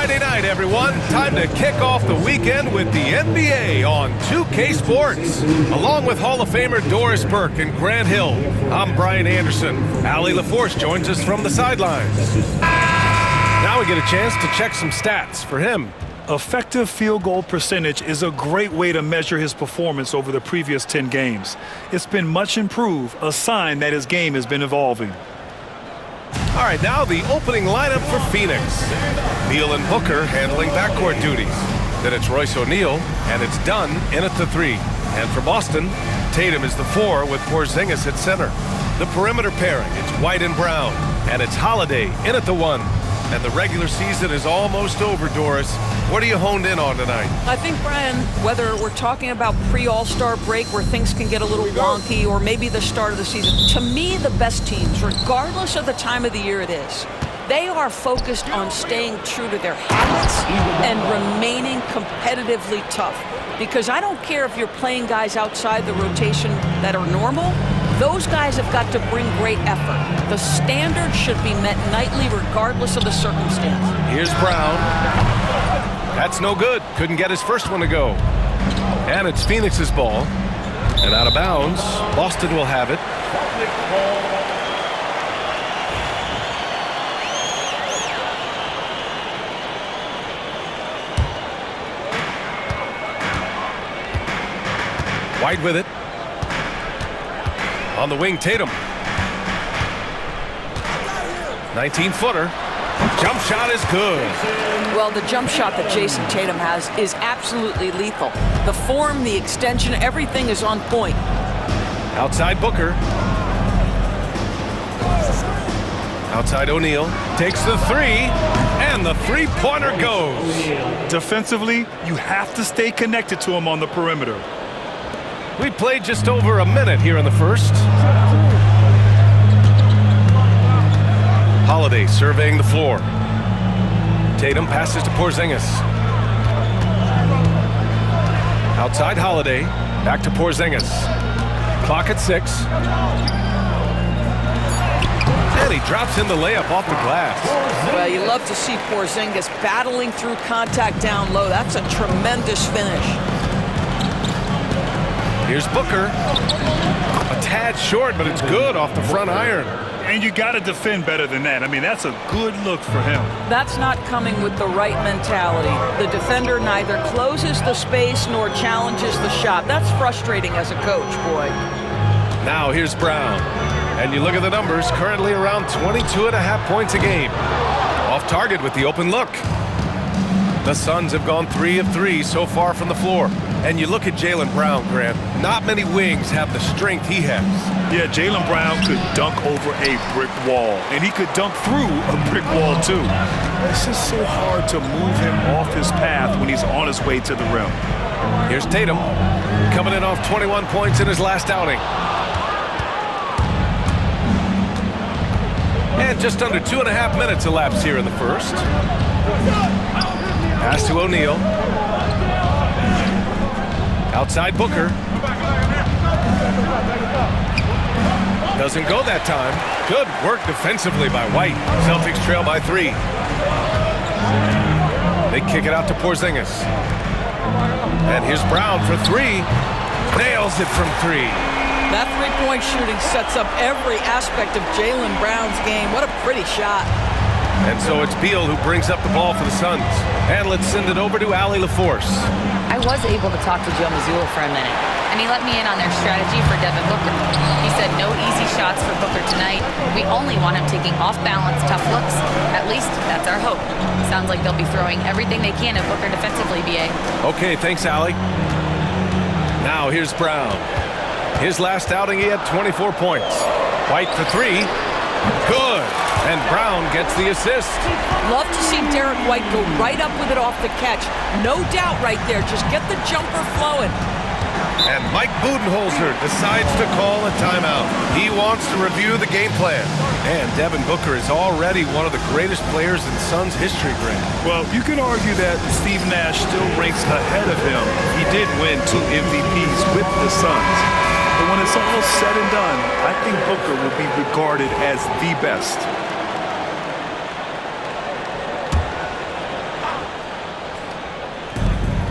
Friday night, everyone. Time to kick off the weekend with the NBA on 2K Sports. Along with Hall of Famer Doris Burke and Grant Hill, I'm Brian Anderson. Allie LaForce joins us from the sidelines. Now we get a chance to check some stats for him. Effective field goal percentage is a great way to measure his performance over the previous 10 games. It's been much improved, a sign that his game has been evolving. All right, now the opening lineup for Phoenix. Neal and Booker handling backcourt duties. Then it's Royce O'Neal, and it's Dunn in at the 3. And for Boston, Tatum is the 4 with Porzingis at center. The perimeter pairing, it's White and Brown, and it's Holiday in at the 1. And the regular season is almost over, Doris. What are you honed in on tonight? I think, Brian, whether we're talking about pre-All-Star break where things can get a little wonky or maybe the start of the season, to me, the best teams, regardless of the time of the year it is, they are focused on staying true to their habits and remaining competitively tough. Because I don't care if you're playing guys outside the rotation that are normal, those guys have got to bring great effort. The standard should be met nightly regardless of the circumstance. Here's Brown. That's no good. Couldn't get his first one to go. And it's Phoenix's ball. And out of bounds, Boston will have it. White with it. On the wing, Tatum. 19-footer. Jump shot is good. Well, the jump shot that Jason Tatum has is absolutely lethal. The form, the extension, everything is on point. Outside Booker. Outside O'Neal. Takes the 3, and the three-pointer goes. Defensively, you have to stay connected to him on the perimeter. We played just over a minute here in the first. Holiday surveying the floor. Tatum passes to Porzingis. Outside Holiday. Back to Porzingis. Clock at 6. And he drops in the layup off the glass. Well, you love to see Porzingis battling through contact down low. That's a tremendous finish. Here's Booker. A tad short, but it's good off the front iron. And you got to defend better than that. I mean, that's a good look for him. That's not coming with the right mentality. The defender neither closes the space nor challenges the shot. That's frustrating as a coach, boy. Now here's Brown. And you look at the numbers, currently around 22.5 points a game. Off target with the open look. The Suns have gone 3 of 3 so far from the floor. And you look at Jaylen Brown, Grant. Not many wings have the strength he has. Yeah, Jaylen Brown could dunk over a brick wall. And he could dunk through a brick wall, too. It's just so hard to move him off his path when he's on his way to the rim. Here's Tatum, coming in off 21 points in his last outing. And just under 2.5 minutes elapsed here in the first. Pass to O'Neal. Outside Booker. Doesn't go that time. Good work defensively by White. Celtics trail by 3. They kick it out to Porzingis. And here's Brown for 3. Nails it from 3. That three-point shooting sets up every aspect of Jaylen Brown's game. What a pretty shot. And so it's Beal who brings up the ball for the Suns. And let's send it over to Allie LaForce. I was able to talk to Joe Mazzulla for a minute, and he let me in on their strategy for Devin Booker. He said no easy shots for Booker tonight. We only want him taking off-balance tough looks. At least that's our hope. Sounds like they'll be throwing everything they can at Booker defensively, B.A. Okay, thanks, Allie. Now here's Brown. His last outing, he had 24 points. White for 3. Good. And Brown gets the assist. Love to see Derek White go right up with it off the catch. No doubt right there. Just get the jumper flowing. And Mike Budenholzer decides to call a timeout. He wants to review the game plan. And Devin Booker is already one of the greatest players in Suns history, Grant. Well, you could argue that Steve Nash still ranks ahead of him. He did win 2 MVPs with the Suns. But when it's all said and done, I think Booker will be regarded as the best.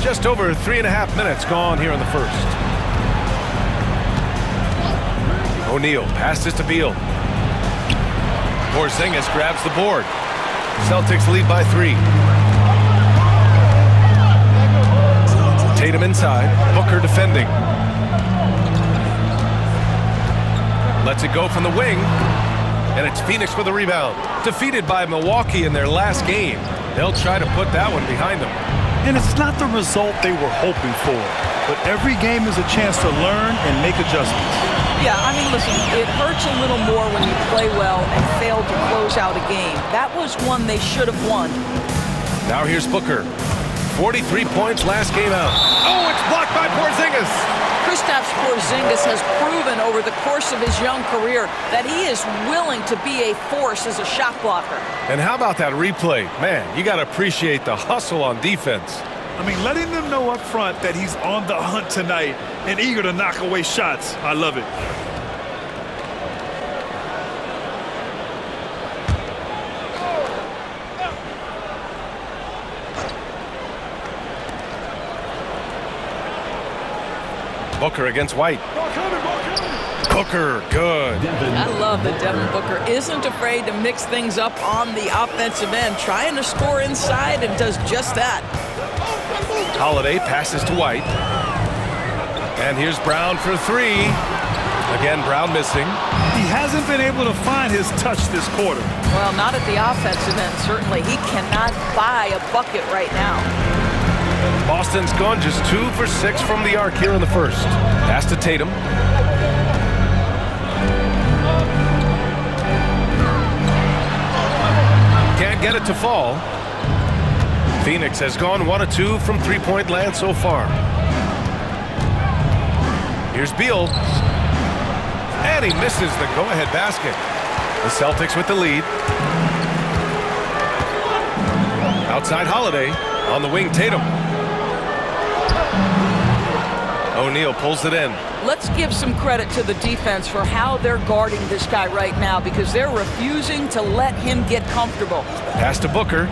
Just over 3.5 minutes gone here in the first. O'Neal passes to Beal. Porzingis grabs the board. Celtics lead by 3. Tatum inside. Booker defending. Lets it go from the wing. And it's Phoenix with a rebound. Defeated by Milwaukee in their last game. They'll try to put that one behind them. And it's not the result they were hoping for. But every game is a chance to learn and make adjustments. Yeah, I mean, listen, it hurts a little more when you play well and fail to close out a game. That was one they should have won. Now here's Booker. 43 points last game out. Oh, it's blocked by Porzingis. Kristaps Porzingis has proven over the course of his young career that he is willing to be a force as a shot blocker. And how about that replay? Man, you got to appreciate the hustle on defense. I mean, letting them know up front that he's on the hunt tonight and eager to knock away shots. I love it. Booker against White. Booker, good. I love that Devin Booker isn't afraid to mix things up on the offensive end, trying to score inside and does just that. Holiday passes to White. And here's Brown for 3. Again, Brown missing. He hasn't been able to find his touch this quarter. Well, not at the offensive end, certainly. He cannot buy a bucket right now. Boston's gone just 2 for 6 from the arc here in the first. Pass to Tatum. Can't get it to fall. Phoenix has gone 1 of 2 from three-point land so far. Here's Beal. And he misses the go-ahead basket. The Celtics with the lead. Outside Holiday. On the wing, Tatum. O'Neal pulls it in. Let's give some credit to the defense for how they're guarding this guy right now because they're refusing to let him get comfortable. Pass to Booker.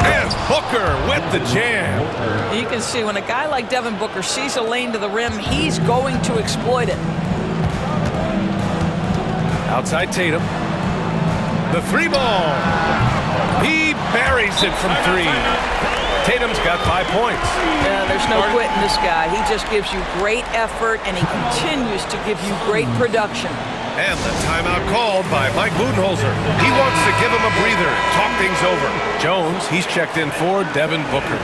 And Booker with the jam. You can see when a guy like Devin Booker sees a lane to the rim, he's going to exploit it. Outside Tatum. The 3 ball. He buries it from 3. Tatum's got 5 points. Yeah, there's no quitting this guy. He just gives you great effort, and he continues to give you great production. And the timeout called by Mike Budenholzer. He wants to give him a breather, talk things over. Jones, he's checked in for Devin Booker.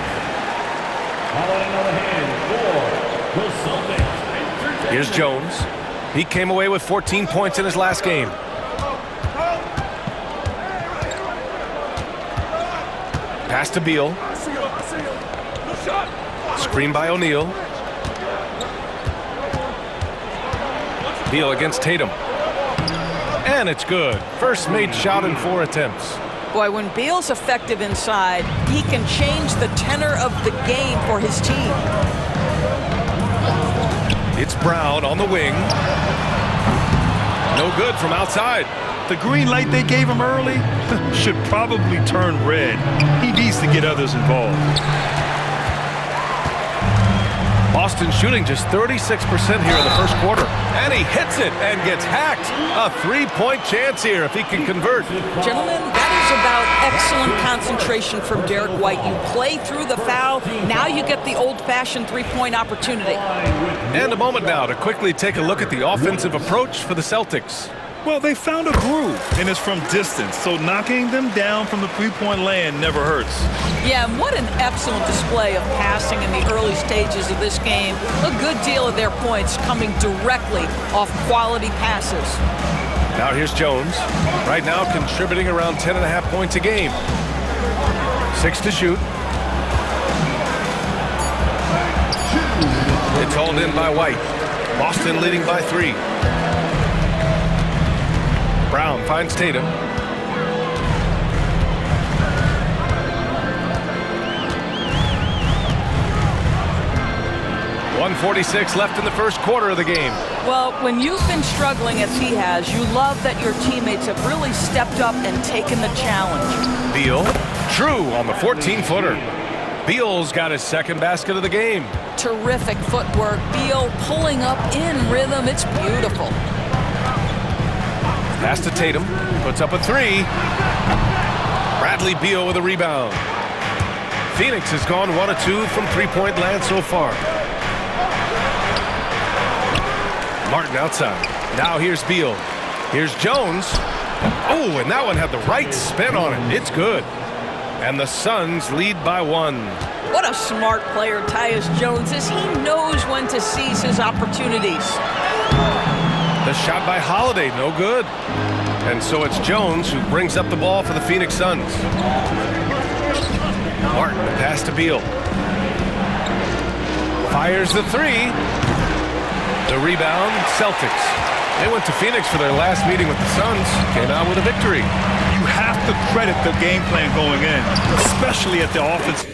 Here's Jones. He came away with 14 points in his last game. Pass to Beal. Screen by O'Neal. Beal against Tatum. And it's good. First made shot in 4 attempts. Boy, when Beal's effective inside, he can change the tenor of the game for his team. It's Brown on the wing. No good from outside. The green light they gave him early should probably turn red. He needs to get others involved. Boston shooting just 36% here in the first quarter. And he hits it and gets hacked. A 3-point chance here if he can convert. Gentlemen, that is about excellent concentration from Derek White. You play through the foul. Now you get the old-fashioned 3-point opportunity. And a moment now to quickly take a look at the offensive approach for the Celtics. Well, they found a groove, and it's from distance, so knocking them down from the three-point land never hurts. Yeah, and what an excellent display of passing in the early stages of this game. A good deal of their points coming directly off quality passes. Now here's Jones. Right now contributing around 10.5 points a game. 6 to shoot. It's hauled in by White. Boston leading by 3. Brown finds Tatum. 1:46 left in the first quarter of the game. Well, when you've been struggling as he has, you love that your teammates have really stepped up and taken the challenge. Beal, true on the 14-footer. Beal's got his second basket of the game. Terrific footwork. Beal pulling up in rhythm. It's beautiful. Pass to Tatum, puts up a three. Bradley Beal with a rebound. Phoenix has gone 1 of 2 from three-point land so far. Martin outside. Now here's Beal. Here's Jones. Oh, and that one had the right spin on it. It's good. And the Suns lead by 1. What a smart player Tyus Jones is. He knows when to seize his opportunities. The shot by Holiday, no good. And so it's Jones who brings up the ball for the Phoenix Suns. Martin, the pass to Beal. Fires the three. The rebound, Celtics. They went to Phoenix for their last meeting with the Suns. Came out with a victory. You have to credit the game plan going in, especially at the offense.